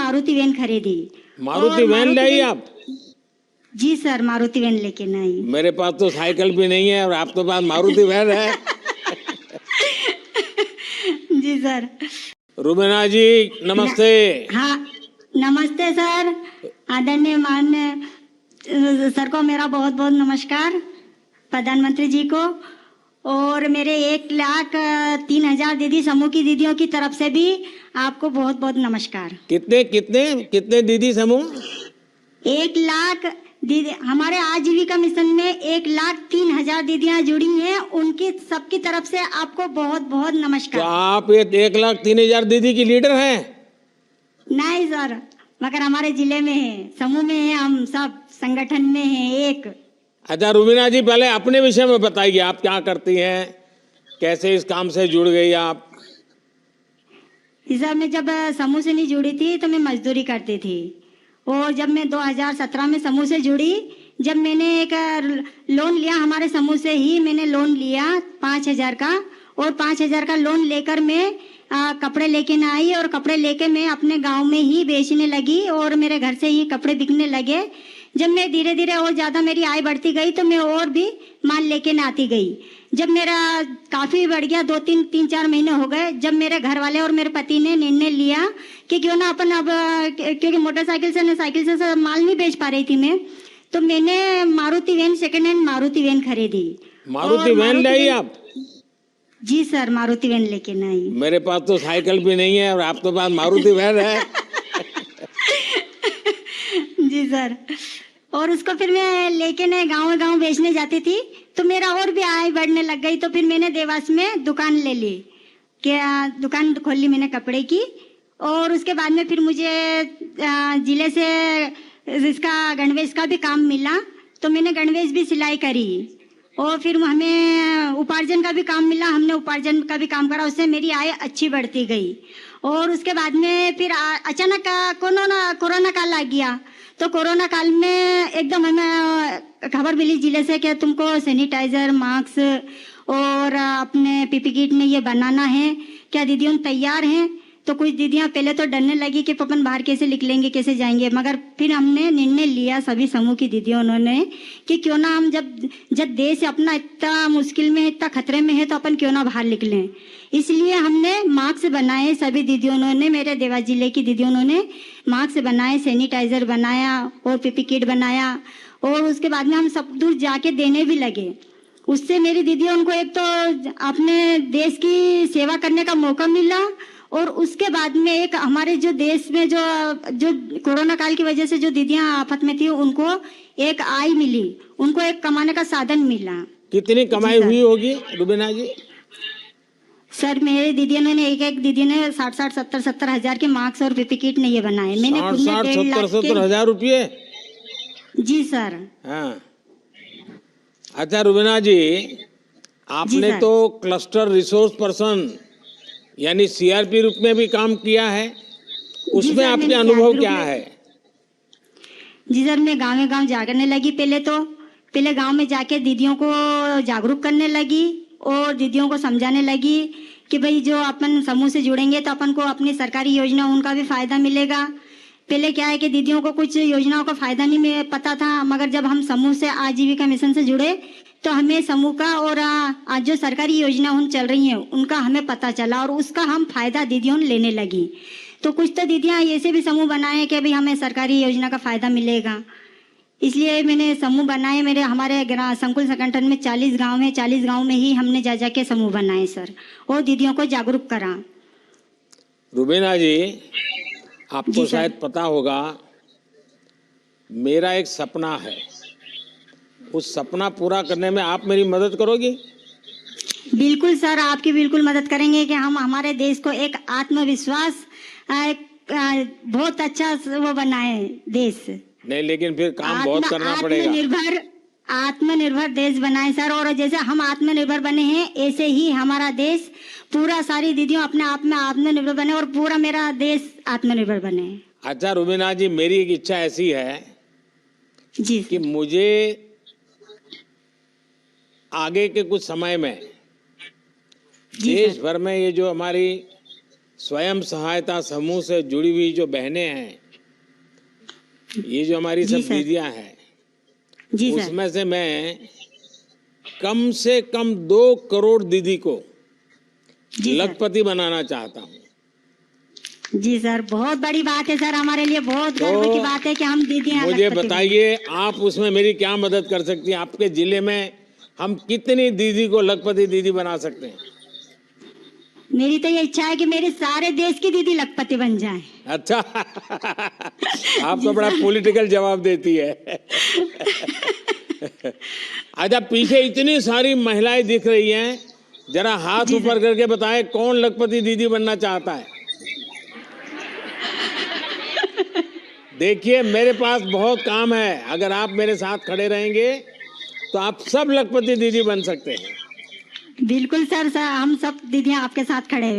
Maruti van खरीदी। मारुति और van लाई आप? जी सर, मारुति वैन लेके ना आई। मेरे पास तो साइकिल भी नहीं है और आपके पास मारुति वैन है। जी सर। रुबीना जी नमस्ते। हाँ, नमस्ते सर। आदरणीय माननीय सर को मेरा बहुत बहुत नमस्कार, प्रधानमंत्री जी को, और मेरे 1,03,000 दीदी समूह की दीदियों की तरफ से भी आपको बहुत बहुत नमस्कार। कितने कितने कितने दीदी समूह? 1,00,000 दीदी हमारे आजीविका मिशन में 1,03,000 दीदियां जुड़ी हैं, उनकी सबकी तरफ से आपको बहुत बहुत तो नमस्कार। आप ये 1,03,000 दीदी की लीडर हैं? नहीं सर, मगर हमारे जिले में है, समूह में है, हम सब संगठन में है एक। अच्छा रुबीना जी, पहले अपने विषय में बताइए, आप क्या करती हैं, कैसे इस काम से जुड़ गई आप? इस साल में जब समूह से नहीं जुड़ी थी तो मैं मजदूरी करती थी, और जब मैं 2017 में समूह से जुड़ी, जब मैंने एक लोन लिया, हमारे समूह से ही मैंने लोन लिया 5,000 का, और 5,000 का लोन लेकर मैं कपड़े लेके ना आई, और कपड़े लेके मैं अपने गांव में ही बेचने लगी, और मेरे घर से ही कपड़े बिकने लगे। जब मैं धीरे धीरे और ज़्यादा मेरी आय बढ़ती गई तो मैं और भी माल लेके ना आती गई। जब मेरा काफ़ी बढ़ गया, 3-4 महीने हो गए, जब मेरे घर वाले और मेरे पति ने निर्णय लिया कि क्यों ना अपन अब, क्योंकि मोटरसाइकिल से साइकिल से माल नहीं बेच पा रही थी मैं, तो मैंने Maruti van, second hand Maruti van खरीदी। मारुति वैन लाई आप? जी सर, मारुति वैन लेके ना आई। मेरे पास तो साइकिल भी नहीं है और आपके पास मारुति वैन है। जी सर। और उसको फिर मैं लेके ना गांव बेचने जाती थी, तो मेरा और भी आय बढ़ने लग गई। तो फिर मैंने देवास में दुकान ले ली, क्या दुकान खोल ली मैंने कपड़े की। और उसके बाद में फिर मुझे जिले से इसका गणवेश का भी काम मिला, तो मैंने गणवेश भी सिलाई करी, और फिर हमें उपार्जन का भी काम मिला, हमने उपार्जन का भी काम करा, उससे मेरी आय अच्छी बढ़ती गई। और उसके बाद में फिर अचानक कोरोना काल आ गया, तो कोरोना काल में एकदम हमें खबर मिली जिले से कि तुमको सैनिटाइजर, मास्क और अपने पीपी किट में ये बनाना है, क्या दीदियों तैयार हैं? तो कुछ दीदियां पहले तो डरने लगी कि अपन बाहर कैसे निकलेंगे, कैसे जाएंगे, मगर फिर हमने निर्णय लिया सभी समूह की दीदियों ने कि क्यों ना हम जब देश अपना इतना मुश्किल में, इतना खतरे में है, तो अपन क्यों ना बाहर निकलें। इसलिए हमने मास्क बनाए, सभी दीदियों ने, मेरे देवास जिले की दीदियों ने मास्क बनाए, सैनिटाइजर बनाया और पीपी किट बनाया, और उसके बाद में हम सब दूर जाके देने भी लगे। उससे मेरी दीदियों उनको एक तो अपने देश की सेवा करने का मौका मिला, और उसके बाद में एक हमारे जो देश में जो कोरोना काल की वजह से जो दीदियां आफत में थी, उनको एक आय मिली, उनको एक कमाने का साधन मिला। कितनी कमाई हुई होगी रुबीना जी? सर, मेरे दीदियों ने एक दीदी ने 60-70 हजार के मास्क और पीपी किट ने ये बनाए। मैंने खुद ने 60-70 हजार रुपये? जी सर। हाँ। अच्छा रुबीना जी, आपने तो क्लस्टर रिसोर्स पर्सन यानी सीआरपी रूप में भी काम किया है, उसमें आपके अनुभव क्या है? जी सर, मैं गाँव जागरने लगी। पहले गांव में जाके दीदियों को जागरूक करने लगी, और दीदियों को समझाने लगी कि भाई जो अपन समूह से जुड़ेंगे तो अपन को अपनी सरकारी योजना उनका भी फायदा मिलेगा। पहले क्या है कि दीदियों को कुछ योजनाओं का फायदा नहीं पता था, मगर जब हम समूह से आजीविका मिशन से जुड़े तो हमें समूह का और आज जो सरकारी योजना उन चल रही हैं उनका हमें पता चला, और उसका हम फायदा दीदियों लेने लगी। तो कुछ तो दीदियां ऐसे भी समूह बनाए कि भाई हमें सरकारी योजना का फायदा मिलेगा, इसलिए मैंने समूह बनाए। हमारे संकुल संगठन में 40 गांव है, 40 गांव में ही हमने जा के समूह बनाए सर, और दीदियों को जागरूक करा। रुबीना जी, आपको शायद पता होगा, मेरा एक सपना है, उस सपना पूरा करने में आप मेरी मदद करोगी? बिल्कुल सर, आपकी बिल्कुल मदद करेंगे कि हम हमारे देश को एक आत्मविश्वास, बहुत अच्छा वो बनाए देश। नहीं, लेकिन फिर काम बहुत करना पड़ेगा। आत्मनिर्भर देश बनाए सर, और जैसे हम आत्मनिर्भर बने हैं ऐसे ही हमारा देश पूरा, सारी दीदियों अपने आप में आत्मनिर्भर बने, और पूरा मेरा देश आत्मनिर्भर बने। अच्छा रुबीना जी, मेरी एक इच्छा ऐसी है जी कि मुझे आगे के कुछ समय में देश भर में ये जो हमारी स्वयं सहायता समूह से जुड़ी हुई जो बहनें हैं, ये जो हमारी जी सब सर। दीदियां हैं, जी सर। उसमें से मैं कम से कम 2 करोड़ दीदी को जी सर। लखपति बनाना चाहता हूँ। जी सर, बहुत बड़ी बात है सर, हमारे लिए बहुत गर्व की बात है कि हम दीदियां मुझे लखपति बनी। बताइए, आप उसमें मेरी क्या मदद कर सकती हैं? आपके जिले में हम कितनी दीदी को लखपति दीदी बना सकते हैं? मेरी तो ये इच्छा है कि मेरे सारे देश की दीदी लखपति बन जाएं। अच्छा आप तो बड़ा पॉलिटिकल जवाब देती है। अच्छा, पीछे इतनी सारी महिलाएं दिख रही हैं, जरा हाथ जी ऊपर सर। करके बताएं कौन लखपति दीदी बनना चाहता है? देखिए, मेरे पास बहुत काम है, अगर आप मेरे साथ खड़े रहेंगे तो आप सब लखपति दीदी बन सकते हैं। बिल्कुल सर, हम सब दीदियां आपके साथ खड़े हुए हैं।